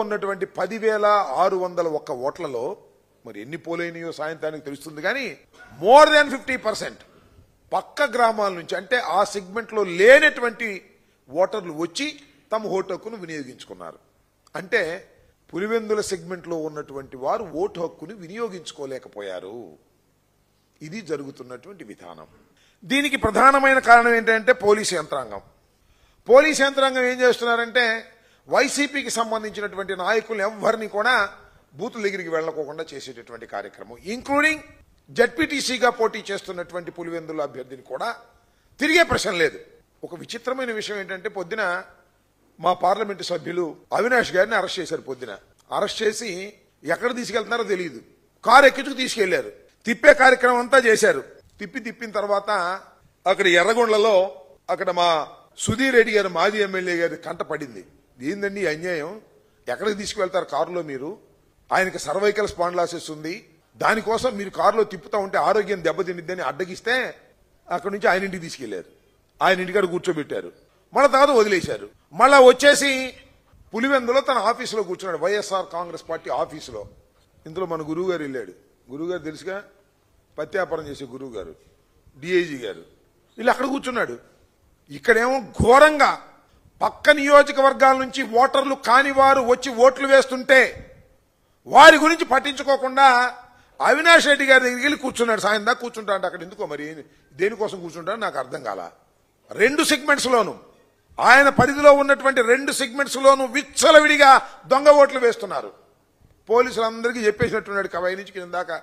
ఉన్నటువంటి 10,601 ఓట్లలో మరి ఎన్ని పోలైనయో సాయంత్రానికి తెలుస్తుంది కానీ మోర్ దాన్ 50% పక్క గ్రామాల నుంచి అంటే ఆ సెగ్మెంట్లో లేనటువంటి ఓటర్లు వచ్చి తమ ఓటు హక్కును వినియోగించుకున్నారు. అంటే పులివెందుల సెగ్మెంట్లో ఉన్నటువంటి వారు ఓటు హక్కును వినియోగించుకోలేకపోయారు. ఇది జరుగుతున్నటువంటి విధానం. దీనికి ప్రధానమైన కారణం ఏంటంటే పోలీసు యంత్రాంగం. పోలీసు యంత్రాంగం ఏం చేస్తున్నారంటే వైసీపీకి సంబంధించినటువంటి నాయకులు ఎవరిని కూడా బూతుల దగ్గరికి వెళ్ళకోకుండా చేసేటటువంటి కార్యక్రమం, ఇంక్లూడింగ్ జడ్పీటీసీగా పోటీ చేస్తున్నటువంటి పులివెందుల అభ్యర్థిని కూడా తిరిగే ప్రశ్న లేదు. ఒక విచిత్రమైన విషయం ఏంటంటే పొద్దున మా పార్లమెంటు సభ్యులు అవినాష్ గారిని అరెస్ట్ చేశారు. పొద్దున అరెస్ట్ చేసి ఎక్కడ తీసుకెళ్తున్నారో తెలియదు, కారు ఎక్కించుకు తీసుకెళ్లారు. తిప్పే కార్యక్రమం అంతా చేశారు. తిప్పిన తర్వాత అక్కడ ఎర్రగొండలలో అక్కడ మా సుధీర్ రెడ్డి గారు మాజీ ఎమ్మెల్యే గారి కంట పడింది. ఏందండి అన్యాయం, ఎక్కడికి తీసుకువెళ్తారు కారులో మీరు, ఆయనకి సర్వైకల్ స్పాండిలోసిస్ ఉంది, దానికోసం మీరు కారులో తిప్పుతా ఉంటే ఆరోగ్యం దెబ్బతిండిద్దని అడ్డగిస్తే అక్కడి నుంచి ఆయన ఇంటికి తీసుకెళ్లారు. ఆయన ఇంటికాడ కూర్చోబెట్టారు. మళ్ళీ తర్వాత వదిలేశారు. మళ్ళా వచ్చేసి పులివెందులో తన ఆఫీసులో కూర్చున్నాడు, వైఎస్ఆర్ కాంగ్రెస్ పార్టీ ఆఫీసులో. ఇందులో మన గురువు గారు వెళ్ళాడు. గురువు గారు తెలుసుగా, పత్యాపారం చేసే గురువు గారు, డిఐజీ గారు వీళ్ళు అక్కడ కూర్చున్నాడు. ఇక్కడేమో ఘోరంగా పక్క నియోజకవర్గాల నుంచి ఓటర్లు కాని వారు వచ్చి ఓట్లు వేస్తుంటే వారి గురించి పట్టించుకోకుండా అవినాష్ రెడ్డి గారి దగ్గరికి వెళ్ళి కూర్చున్నాడు. సాయం దాకా కూర్చుంటా అంటే అక్కడ ఎందుకో మరి దేనికోసం కూర్చుంటాడో నాకు అర్థం కాల. 2 సెగ్మెంట్స్లోనూ ఆయన పరిధిలో ఉన్నటువంటి 2 సెగ్మెంట్స్లోనూ విచ్చలవిడిగా దొంగ ఓట్లు వేస్తున్నారు. పోలీసులందరికీ చెప్పేసినట్టున్నాడు కవాయి నుంచి కింద దాకా.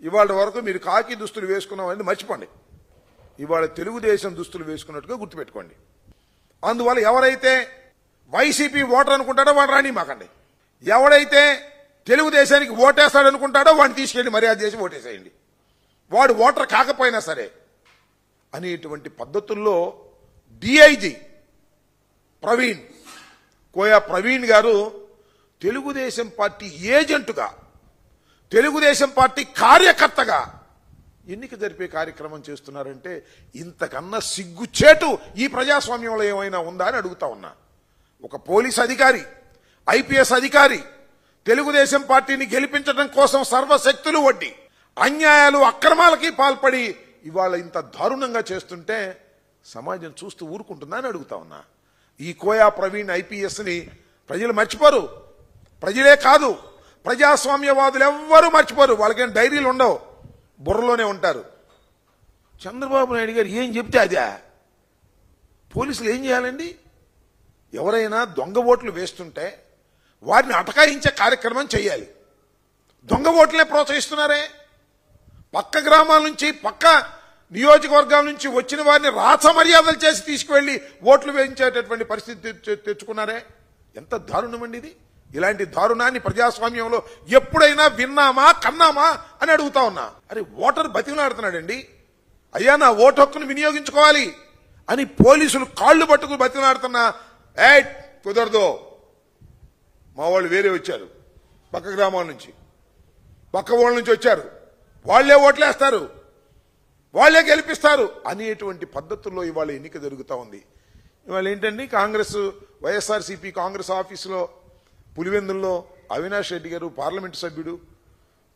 ఇవాళ వరకు మీరు కాకి దుస్తులు వేసుకున్నామని మర్చిపోండి, ఇవాళ తెలుగుదేశం దుస్తులు వేసుకున్నట్టుగా గుర్తుపెట్టుకోండి. అందువల్ల ఎవరైతే వైసీపీ ఓటర్ అనుకుంటాడో వాడు రాని మాకండి, ఎవడైతే తెలుగుదేశానికి ఓటేస్తాడనుకుంటాడో వాడిని తీసుకెళ్లి మర్యాద చేసి ఓటేసేయండి, వాడు ఓటర్ కాకపోయినా సరే అనేటువంటి పద్ధతుల్లో డిఐజీ ప్రవీణ్ కోయా ప్రవీణ్ గారు తెలుగుదేశం పార్టీ ఏజెంటుగా, తెలుగుదేశం పార్టీ కార్యకర్తగా ఎన్నిక జరిపే కార్యక్రమం చేస్తున్నారంటే ఇంతకన్నా సిగ్గుచేటు ఈ ప్రజాస్వామ్యంలో ఏమైనా ఉందా అని అడుగుతా ఉన్నా. ఒక పోలీస్ అధికారి, ఐపీఎస్ అధికారి తెలుగుదేశం పార్టీని గెలిపించడం కోసం సర్వశక్తులు వడ్డి అన్యాయాలు అక్రమాలకి పాల్పడి ఇవాళ ఇంత దారుణంగా చేస్తుంటే సమాజం చూస్తూ ఊరుకుంటుందా అని అడుగుతా ఉన్నా. ఈ కోయా ప్రవీణ్ ఐపీఎస్ని ప్రజలు మర్చిపోరు. ప్రజలే కాదు, ప్రజాస్వామ్యవాదులు ఎవ్వరూ మర్చిపోరు. వాళ్ళకేం డైరీలు ఉండవు, బుర్రలోనే ఉంటారు. చంద్రబాబు నాయుడు గారు ఏం చెప్తే అదే పోలీసులు ఏం చేయాలండి? ఎవరైనా దొంగ ఓట్లు వేస్తుంటే వారిని అటకాయించే కార్యక్రమం చేయాలి. దొంగ ఓట్లనే ప్రోత్సహిస్తున్నారే. పక్క గ్రామాల నుంచి, పక్క నియోజకవర్గాల నుంచి వచ్చిన వారిని రాచ మర్యాదలు చేసి తీసుకువెళ్లి ఓట్లు వేయించేటటువంటి పరిస్థితి తెచ్చుకున్నారే. ఎంత దారుణం అండి ఇది. ఇలాంటి దారుణాన్ని ప్రజాస్వామ్యంలో ఎప్పుడైనా విన్నామా, కన్నామా అని అడుగుతా ఉన్నా. అరే ఓటర్ బతిమలాడుతున్నాడండి, అయ్యా నా ఓటు హక్కును వినియోగించుకోవాలి అని పోలీసులు కాళ్లు పట్టుకుని బతిమలాడుతున్నా. కుదరదు, మా వాళ్ళు వేరే వచ్చారు, పక్క గ్రామాల నుంచి, పక్క ఊళ్ళ నుంచి వచ్చారు, వాళ్లే ఓట్లేస్తారు, వాళ్లే గెలిపిస్తారు అనేటువంటి పద్ధతుల్లో ఇవాళ ఎన్నిక జరుగుతూ ఉంది. ఇవాళ ఏంటండి, కాంగ్రెస్ వైఎస్ఆర్సీపీ కాంగ్రెస్ ఆఫీసులో పులివెందుల్లో అవినాష్ రెడ్డి గారు పార్లమెంటు సభ్యుడు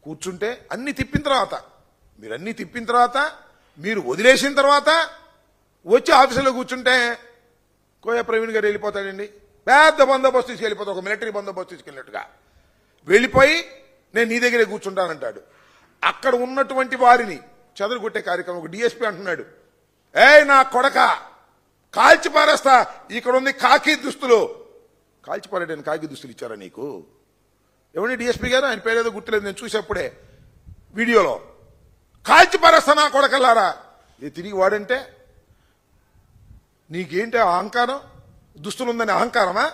కూర్చుంటే అన్ని తిప్పిన తర్వాత, మీరు వదిలేసిన తర్వాత వచ్చి ఆఫీసులో కూర్చుంటే కోయా ప్రవీణ్ గారు వెళ్ళిపోతాడండి. పెద్ద బందోబస్తు తీసుకెళ్ళిపోతాడు, ఒక మిలిటరీ బందోబస్తు తీసుకెళ్ళినట్టుగా వెళ్ళిపోయి నేను నీ దగ్గరే కూర్చుంటానంటాడు. అక్కడ ఉన్నటువంటి వారిని చెదరగొట్టే కార్యక్రమం. ఒక డిఎస్పీ అంటున్నాడు, నా కొడక కాల్చి పారేస్తా, ఇక్కడ ఉంది కాకి దుస్తులు. కాల్చి పారేయడానికి కాకి దుస్తులు ఇచ్చారా నీకు? ఎవరి డిఎస్పీ గారు, ఆయన పేరేదో గుర్తులేదు, నేను చూసేప్పుడే వీడియోలో. కాల్చి పారేస్తా నా కొడకల్లారా. తిరిగి వాడంటే నీకేంటి అహంకారం? దుస్తులుందని అహంకారమా?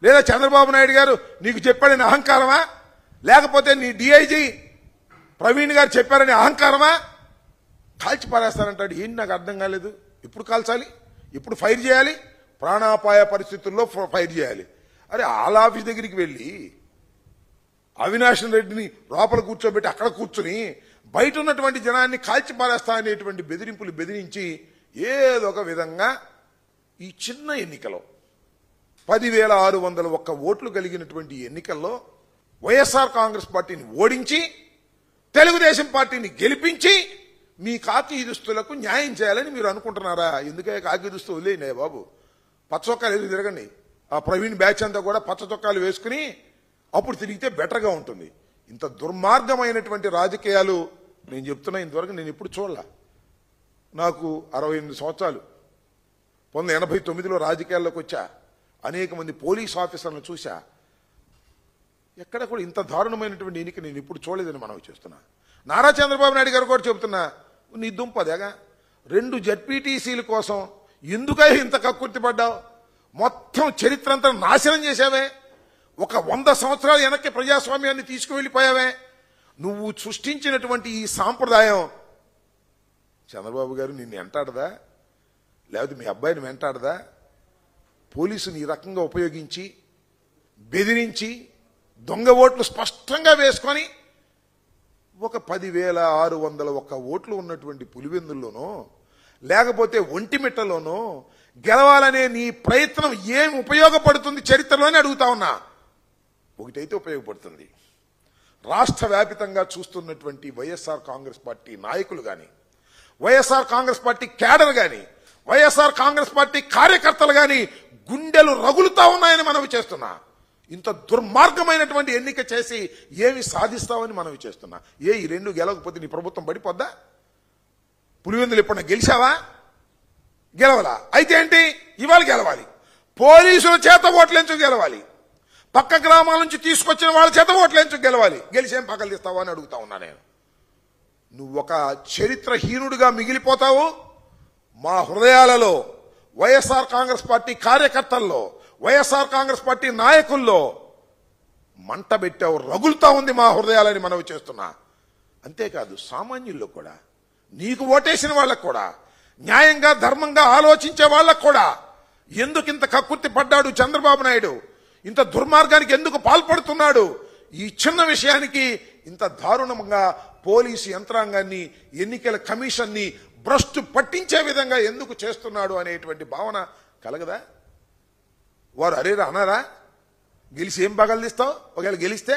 లేదా చంద్రబాబు నాయుడు గారు నీకు చెప్పాడని అహంకారమా? లేకపోతే నీ డిఐజీ ప్రవీణ్ గారు చెప్పారని అహంకారమా? కాల్చి పారేస్తానంటాడు. ఏంటి నాకు అర్థం కాలేదు. ఎప్పుడు కాల్చాలి, ఎప్పుడు ఫైర్ చేయాలి? ప్రాణాపాయ పరిస్థితుల్లో ఫైర్ చేయాలి. అరే ఆల్ ఆఫీస్ దగ్గరికి వెళ్ళి అవినాష్ రెడ్డిని లోపల కూర్చోబెట్టి అక్కడ కూర్చుని బయట ఉన్నటువంటి జనాన్ని కాల్చి పారేస్తా అనేటువంటి బెదిరింపులు బెదిరించి ఏదో ఒక విధంగా ఈ చిన్న ఎన్నికలో 10,601 ఓట్లు కలిగినటువంటి ఎన్నికల్లో వైఎస్ఆర్ కాంగ్రెస్ పార్టీని ఓడించి తెలుగుదేశం పార్టీని గెలిపించి మీ కాకి దుస్తులకు న్యాయం చేయాలని మీరు అనుకుంటున్నారా? ఎందుకే కాకి దుస్తులు వదిలేయండి బాబు, పచ్చ చొక్కాలు ఎదురు తిరగండి. ఆ ప్రవీణ్ బ్యాచ్ అంతా కూడా పచ్చ చొక్కాలు వేసుకుని అప్పుడు తిరిగితే బెటర్గా ఉంటుంది. ఇంత దుర్మార్గమైనటువంటి రాజకీయాలు నేను చెప్తున్నా, ఇంతవరకు నేను ఎప్పుడు చూడలా. నాకు 68 సంవత్సరాలు, 1989లో రాజకీయాల్లోకి వచ్చా. అనేక మంది పోలీస్ ఆఫీసర్లను చూశా. ఎక్కడ కూడా ఇంత దారుణమైనటువంటి ఎన్నిక నేను ఇప్పుడు చూడలేదని మనవి చేస్తున్నా. నారా చంద్రబాబు నాయుడు గారు కూడా చెబుతున్నా, నీ దుంపదేగా 2 జడ్పీటీసీల కోసం ఎందుకై ఇంత కక్కుర్తి పడ్డావు? మొత్తం చరిత్ర అంతా నాశనం చేశావే. ఒక 100 సంవత్సరాల వెనక్కి ప్రజాస్వామ్యాన్ని తీసుకువెళ్ళిపోయావే. నువ్వు సృష్టించినటువంటి ఈ సాంప్రదాయం చంద్రబాబు గారు నిన్ను వెంటాడదా? లేకపోతే మీ అబ్బాయిని వెంటాడదా? పోలీసుని ఈ రకంగా ఉపయోగించి బెదిరించి దొంగ ఓట్లు స్పష్టంగా వేసుకొని ఒక 10,601 ఓట్లు ఉన్నటువంటి పులివెందుల్లోనో లేకపోతే ఒంటిమిట్టలోనో గెలవాలనే నీ ప్రయత్నం ఏం ఉపయోగపడుతుంది చరిత్రలోనే అడుగుతా ఉన్నా. ఒకటైతే ఉపయోగపడుతుంది, రాష్ట్ర వ్యాపితంగా చూస్తున్నటువంటి వైఎస్ఆర్ కాంగ్రెస్ పార్టీ నాయకులు కానీ, వైఎస్ఆర్ కాంగ్రెస్ పార్టీ క్యాడర్ కానీ, వైఎస్ఆర్ కాంగ్రెస్ పార్టీ కార్యకర్తలు కానీ గుండెలు రగులుతా ఉన్నాయని మనవి చేస్తున్నా. ఇంత దుర్మార్గమైనటువంటి ఎన్నిక చేసి ఏమి సాధిస్తావని మనవి చేస్తున్నా. ఈ 2 గెలవకపోతే నీ ప్రభుత్వం పడిపోద్దా? పులివెందులు ఎప్పుడన్నా గెలిచావా? గెలవలా. అయితే ఏంటి, ఇవాళ గెలవాలి. పోలీసుల చేత ఓట్లెంచుకు గెలవాలి. పక్క గ్రామాల నుంచి తీసుకొచ్చిన వాళ్ళ చేత ఓట్లెంచుకు గెలవాలి. గెలిచేం పక్కలు తీస్తావా అని అడుగుతా ఉన్నా నేను. నువ్వు ఒక చరిత్రహీనుడిగా మిగిలిపోతావు. మా హృదయాలలో, వైఎస్ఆర్ కాంగ్రెస్ పార్టీ కార్యకర్తల్లో, వైఎస్ఆర్ కాంగ్రెస్ పార్టీ నాయకుల్లో మంట పెట్టావు, రగులుతా ఉంది మా హృదయాలని మనవి చేస్తున్నా. అంతేకాదు సామాన్యుల్లో కూడా, నీకు ఓటేసిన వాళ్ళకు కూడా, న్యాయంగా ధర్మంగా ఆలోచించే వాళ్ళకు కూడా ఎందుకు ఇంత కక్కుర్తి పడ్డాడు చంద్రబాబు నాయుడు? ఇంత దుర్మార్గానికి ఎందుకు పాల్పడుతున్నాడు? ఈ చిన్న విషయానికి ఇంత దారుణంగా పోలీసు యంత్రాంగాన్ని, ఎన్నికల కమిషన్ని భ్రష్టు పట్టించే విధంగా ఎందుకు చేస్తున్నాడు అనేటువంటి భావన కలగదా? వారు అరేరా అన్నారా? గెలిచి ఏం పగలదీస్తావు? ఒకవేళ గెలిస్తే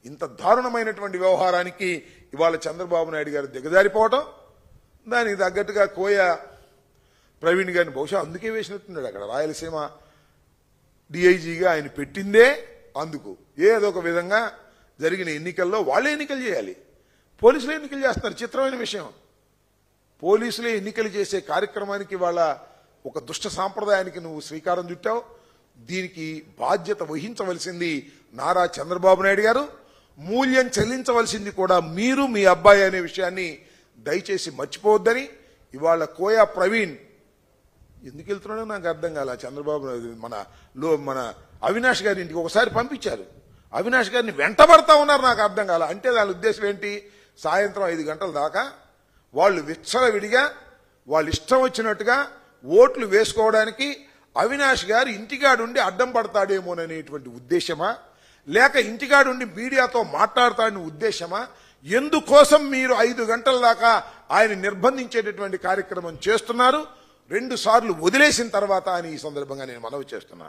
ఇంత దారుణమైనటువంటి వ్యవహారానికి ఇవాళ చంద్రబాబు నాయుడు గారు దిగజారిపోవటం, దానికి తగ్గట్టుగా కోయ ప్రవీణ్ గారిని బహుశా అందుకే వేసినట్టున్నాడు. అక్కడ రాయలసీమ డిఐజీగా ఆయన పెట్టిందే అందుకు. ఏదో ఒక విధంగా జరిగిన ఎన్నికల్లో వాళ్ళే ఎన్నికలు చేయాలి, పోలీసులే ఎన్నికలు చేస్తున్నారు. చిత్రమైన విషయం, పోలీసులే ఎన్నికలు చేసే కార్యక్రమానికి వాళ్ళ ఒక దుష్ట సాంప్రదాయానికి నువ్వు శ్రీకారం చుట్టావు. దీనికి బాధ్యత వహించవలసింది నారా చంద్రబాబు నాయుడు గారు, మూల్యం చెల్లించవలసింది కూడా మీరు, మీ అబ్బాయి అనే విషయాన్ని దయచేసి మర్చిపోవద్దని. ఇవాళ కోయా ప్రవీణ్ ఎందుకు వెళ్తున్నాడో నాకు అర్థం కాల. చంద్రబాబు మన అవినాష్ గారి ఇంటికి ఒకసారి పంపించారు, అవినాష్ గారిని వెంటబడతా ఉన్నారు, నాకు అర్థం కాల. అంటే దాని ఉద్దేశం ఏంటి? సాయంత్రం 5 గంటల దాకా వాళ్ళు విచ్చలవిడిగా వాళ్ళు ఇష్టం వచ్చినట్టుగా ఓట్లు వేసుకోవడానికి అవినాష్ గారు ఇంటికాడుండి అడ్డం పడతాడేమోననేటువంటి ఉద్దేశమా, లేక ఇంటికాడుండి మీడియాతో మాట్లాడతాడని ఉద్దేశమా? ఎందుకోసం మీరు 5 గంటల దాకా ఆయన నిర్బంధించేటటువంటి కార్యక్రమం చేస్తున్నారు? 2 సార్లు వదిలేసిన తర్వాత అని ఈ సందర్భంగా నేను మనవి చేస్తున్నా.